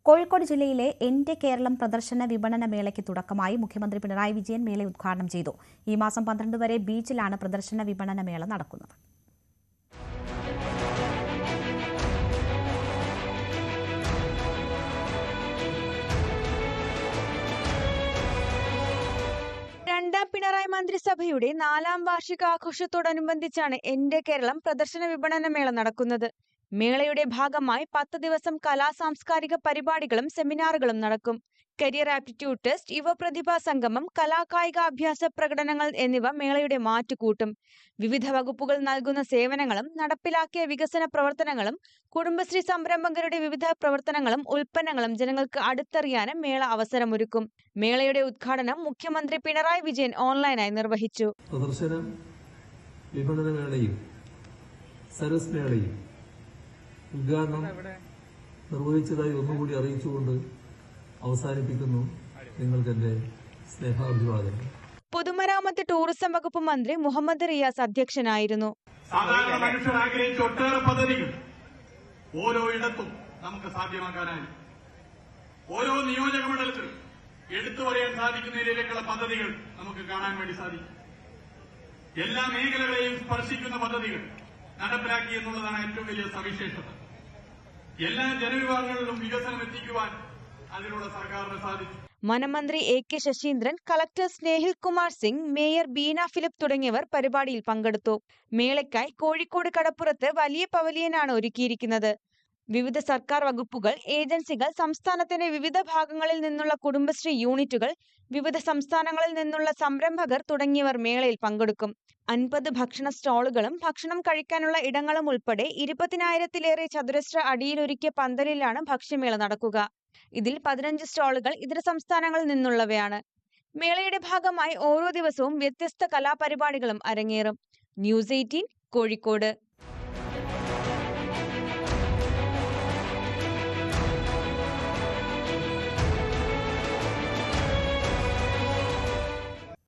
കോഴിക്കോട് ജില്ലയിലെ എന്റെ കേരളം പ്രദർശന വിപണന മേളയ്ക്ക് തുടക്കമായി. മുഖ്യമന്ത്രി പിണറായി വിജയൻ മേള ഉദ്ഘാടനം ചെയ്തു. ഈ മാസം 12 വരെ ബീച്ചിലാണ് പ്രദർശന വിപണന മേള നടക്കുന്നത്. രണ്ടാം പിണറായി മന്ത്രിസഭയുടെ 4ാം വാർഷികാഘോഷത്തോടനുബന്ധിച്ചാണ് എന്റെ കേരളം പ്രദർശന വിപണന മേള നടക്കുന്നത്. മേളയുടെ ഭാഗമായി 10 ദിവസം സാംസ്കാരിക പരിപാടികളും സെമിനാറുകളും നടക്കും. കരിയർ ആപ്റ്റിറ്റ്യൂഡ് ടെസ്റ്റ്, യുവപ്രതിഭാ സംഗമം, കലാകായിക അഭ്യാസ പ്രകടനങ്ങൾ എന്നിവ മേളയുടെ മാറ്റുകൂട്ടും. വിവിധ വകുപ്പുകൾ നൽകുന്ന സേവനങ്ങളും നടപ്പിലാക്കിയ വികസന പ്രവർത്തനങ്ങളും കുടുംബശ്രീ സംരംഭകരുടെ വിവിധ പ്രവർത്തനങ്ങളും ഉൽപ്പന്നങ്ങളും ജനങ്ങൾക്ക് അടുത്തറിയാനും മേള അവസരമൊരുക്കും. മേളയുടെ ഉദ്ഘാടനം മുഖ്യമന്ത്രി പിണറായി വിജയൻ ഓൺലൈനായി നിർവഹിച്ചു. പ്രദർശന വിപണന മേളയും സരസ് മേളയും ഉദ്ഘാടനം നിർവഹിച്ചതായി ഒന്നുകൂടി അറിയിച്ചുകൊണ്ട് അവസാനിപ്പിക്കുന്നു. നിങ്ങൾക്ക് എന്റെ സ്നേഹാഭിവാദനം. പൊതുമരാമത്ത് ടൂറിസം വകുപ്പ് മന്ത്രി മുഹമ്മദ് റിയാസ് അധ്യക്ഷനായിരുന്നു. സാധാരണ മനുഷ്യർ ആഗ്രഹിച്ച ഒട്ടേറെ പദ്ധതികൾ ഓരോ ഇടത്തും നമുക്ക് സാധ്യമാക്കാനായി ഓരോ നിയോജക മണ്ഡലത്തിലും എടുത്തു പറയാൻ സാധിക്കുന്ന രീതിയിലേക്കുള്ള പദ്ധതികൾ നമുക്ക് കാണാൻ വേണ്ടി സാധിക്കും. എല്ലാ മേഖലകളെയും സ്പർശിക്കുന്ന പദ്ധതികൾ നടപ്പിലാക്കി എന്നുള്ളതാണ് ഏറ്റവും വലിയ സവിശേഷത. എല്ലാ ജനവിഭാഗങ്ങളിലും വികസനം എത്തിക്കുവാൻ അതിലൂടെ സർക്കാരിന് സാധിച്ചു. വനമന്ത്രി AK Saseendran, collector Snehil Kumar Singh, mayor Beena Philip തുടങ്ങിയവർ പരിപാടിയിൽ പങ്കെടുത്തു. മേളയ്ക്കായി കോഴിക്കോട് കടപ്പുറത്ത് വലിയ പവലിയനാണ് ഒരുക്കിയിരിക്കുന്നത്. വിവിധ സർക്കാർ വകുപ്പുകൾ, ഏജൻസികൾ, സംസ്ഥാനത്തിന്റെ വിവിധ ഭാഗങ്ങളിൽ നിന്നുള്ള കുടുംബശ്രീ യൂണിറ്റുകൾ, വിവിധ സംസ്ഥാനങ്ങളിൽ നിന്നുള്ള സംരംഭകർ തുടങ്ങിയവർ മേളയിൽ പങ്കെടുക്കും. 50 ഭക്ഷണ സ്റ്റോളുകളും ഭക്ഷണം കഴിക്കാനുള്ള ഇടങ്ങളും ഉൾപ്പെടെ 20,000-ലേറെ ചതുരശ്ര അടിയിലൊരുക്കിയ പന്തലിലാണ് ഭക്ഷ്യമേള നടക്കുക. ഇതിൽ 15 സ്റ്റോളുകൾ ഇതര സംസ്ഥാനങ്ങളിൽ നിന്നുള്ളവയാണ്. മേളയുടെ ഭാഗമായി ഓരോ ദിവസവും വ്യത്യസ്ത കലാപരിപാടികളും അരങ്ങേറും. ന്യൂസ് 18 കോഴിക്കോട്.